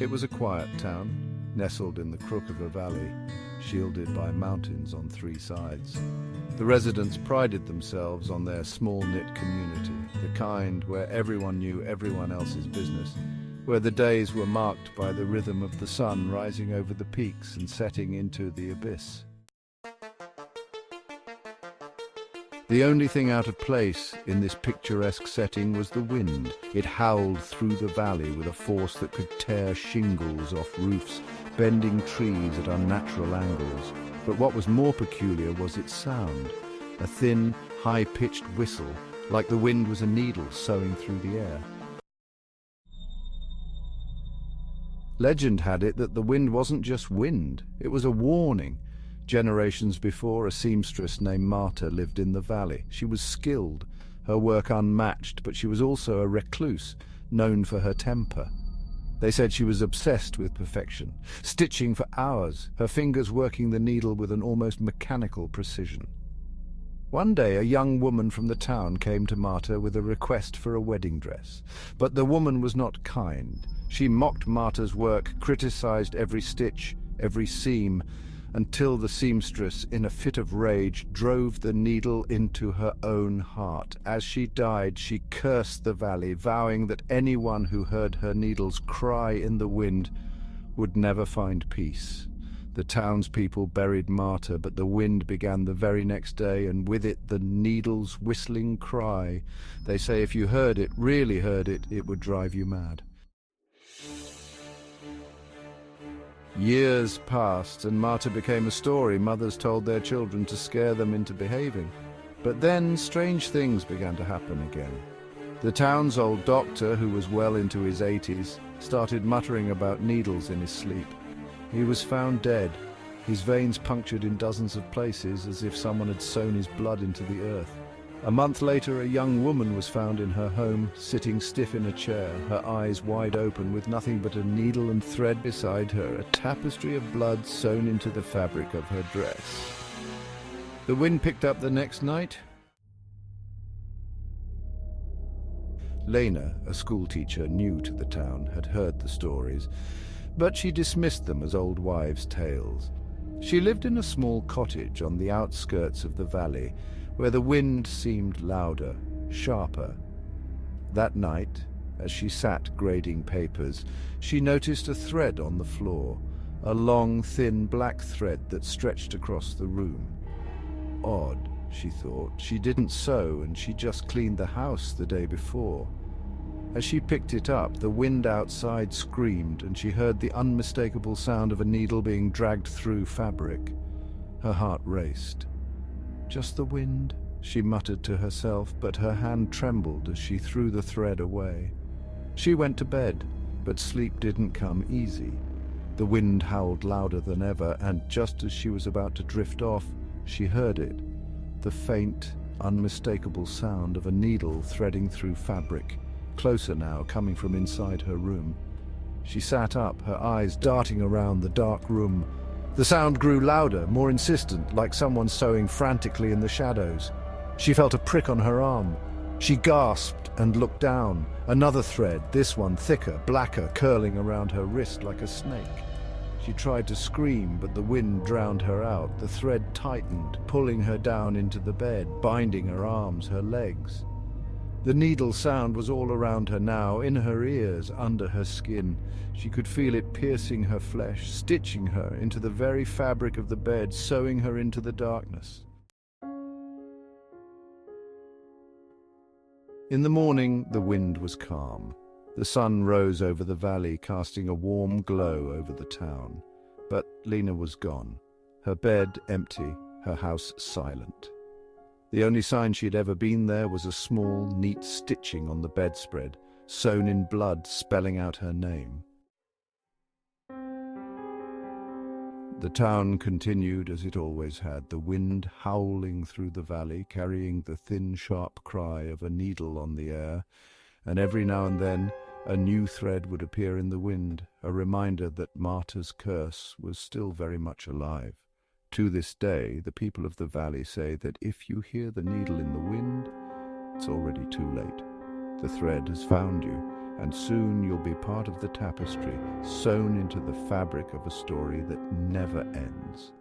It was a quiet town, nestled in the crook of a valley, shielded by mountains on three sides. The residents prided themselves on their small-knit community, the kind where everyone knew everyone else's business, where the days were marked by the rhythm of the sun rising over the peaks and setting into the abyss. The only thing out of place in this picturesque setting was the wind. It howled through the valley with a force that could tear shingles off roofs, bending trees at unnatural angles. But what was more peculiar was its sound, a thin, high-pitched whistle, like the wind was a needle sewing through the air. Legend had it that the wind wasn't just wind, it was a warning. Generations before, a seamstress named Marta lived in the valley. She was skilled, her work unmatched, but she was also a recluse, known for her temper. They said she was obsessed with perfection, stitching for hours, her fingers working the needle with an almost mechanical precision. One day, a young woman from the town came to Marta with a request for a wedding dress. But the woman was not kind. She mocked Marta's work, criticized every stitch, every seam, until the seamstress, in a fit of rage, drove the needle into her own heart. As she died, she cursed the valley, vowing that anyone who heard her needles cry in the wind would never find peace. The townspeople buried Marta, but the wind began the very next day, and with it the needle's whistling cry. They say if you heard it, really heard it, it would drive you mad. Years passed, and Marta became a story mothers told their children to scare them into behaving. But then strange things began to happen again. The town's old doctor, who was well into his 80s, started muttering about needles in his sleep. He was found dead, his veins punctured in dozens of places as if someone had sown his blood into the earth. A month later, a young woman was found in her home, sitting stiff in a chair, her eyes wide open, with nothing but a needle and thread beside her, a tapestry of blood sewn into the fabric of her dress. The wind picked up the next night. Lena, a schoolteacher new to the town, had heard the stories, but she dismissed them as old wives' tales. She lived in a small cottage on the outskirts of the valley, where the wind seemed louder, sharper. That night, as she sat grading papers, she noticed a thread on the floor, a long, thin black thread that stretched across the room. Odd, she thought. She didn't sew, and she just cleaned the house the day before. As she picked it up, the wind outside screamed, and she heard the unmistakable sound of a needle being dragged through fabric. Her heart raced. Just the wind, she muttered to herself, but her hand trembled as she threw the thread away. She went to bed, but sleep didn't come easy. The wind howled louder than ever, and just as she was about to drift off, she heard it, the faint, unmistakable sound of a needle threading through fabric, closer now, coming from inside her room. She sat up, her eyes darting around the dark room. The sound grew louder, more insistent, like someone sewing frantically in the shadows. She felt a prick on her arm. She gasped and looked down. Another thread, this one thicker, blacker, curling around her wrist like a snake. She tried to scream, but the wind drowned her out. The thread tightened, pulling her down into the bed, binding her arms, her legs. The needle sound was all around her now, in her ears, under her skin. She could feel it piercing her flesh, stitching her into the very fabric of the bed, sewing her into the darkness. In the morning, the wind was calm. The sun rose over the valley, casting a warm glow over the town. But Lena was gone, her bed empty, her house silent. The only sign she had ever been there was a small, neat stitching on the bedspread, sewn in blood, spelling out her name. The town continued as it always had, the wind howling through the valley, carrying the thin, sharp cry of a needle on the air, and every now and then a new thread would appear in the wind, a reminder that Marta's curse was still very much alive. To this day, the people of the valley say that if you hear the needle in the wind, it's already too late. The thread has found you, and soon you'll be part of the tapestry sewn into the fabric of a story that never ends.